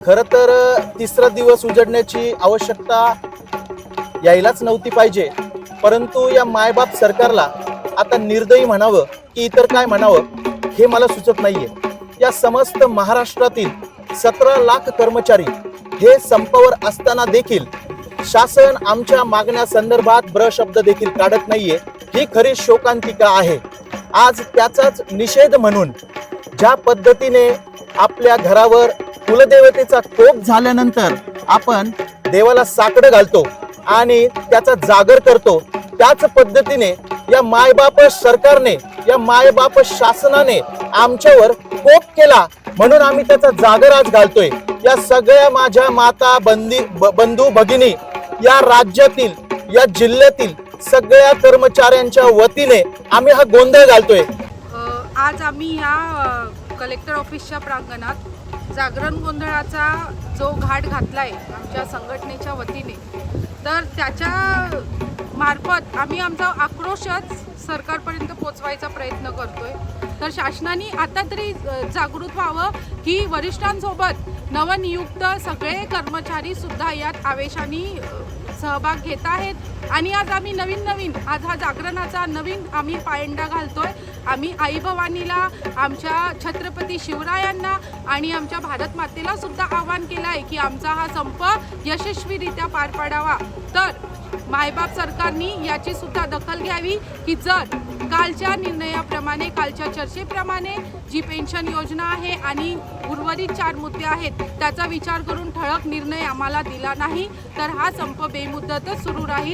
खरं तर तिसरा दिवस उजडण्याची आवश्यकता यायलाच नव्हती पाहिजे, परंतु या मायबाप सरकारला आता निर्दयी म्हणावं की इतर काय म्हणावं हे मला सुचत नाहीये। या समस्त महाराष्ट्रातील 17 लाख कर्मचारी हे संपावर असताना देखील शासन आमच्या मागण्या संदर्भात शब्द देखील काढत नाहीये, ही खरी शोकांतिका आहे। आज त्याचाच निषेध म्हणून ज्या पद्धतीने आपल्या घरावर कुलदेवतेचा कोप झाल्यानंतर आपण देवाला साकडं घालतो आणि त्याचा जागर करतो, त्याच पद्धतीने या मायबाप सरकारने, या मायबाप शासनाने आमच्यावर कोप केला, म्हणून आम्ही त्याचा जागर आज घालतोय। या सगळ्या माझ्या माता बंधू भगिनी, या राज्यातील, या जिल्ह्यातील सगळ्या कर्मचाऱ्यांच्या वतीने आम्ही हा गोंधळ घालतोय। आज आम्ही या कलेक्टर ऑफिसच्या प्रांगणात जागरण गोंधळाचा जो घाट घातलाय आमच्या संघटनेच्या वतीने, तर त्याच्या मार्फत आम्ही आमचा आक्रोशच सरकारपर्यंत पोचवायचा प्रयत्न करतोय। तर शासनाने आता तरी जागृत व्हावं की वरिष्ठांसोबत नवनियुक्त सगळे कर्मचारी सुद्धा यात आवेशाने सहभाग घेत आहेत आणि आज आम्ही नवीन आज हा जागरणाचा नवीन आम्ही पायंडा घालतोय। आम्ही आई भवानीला, आमच्या छत्रपती शिवरायांना आणि आमच्या भारत मातेला सुद्धा आवाहन केलं आहे की आमचा हा संप यशस्वीरित्या पार पाडावा। तर मायबाप सरकारने याची सुद्धा दखल घ्यावी की जर कालच्या निर्णयाप्रमाणे, कालच्या चर्चेप्रमाणे जी पेन्शन योजना आहे आणि उर्वरित 4 मुद्दे आहेत त्याचा विचार करून ठळक निर्णय आम्हाला दिला नाही तर हा संप बेमुदतच सुरू राहील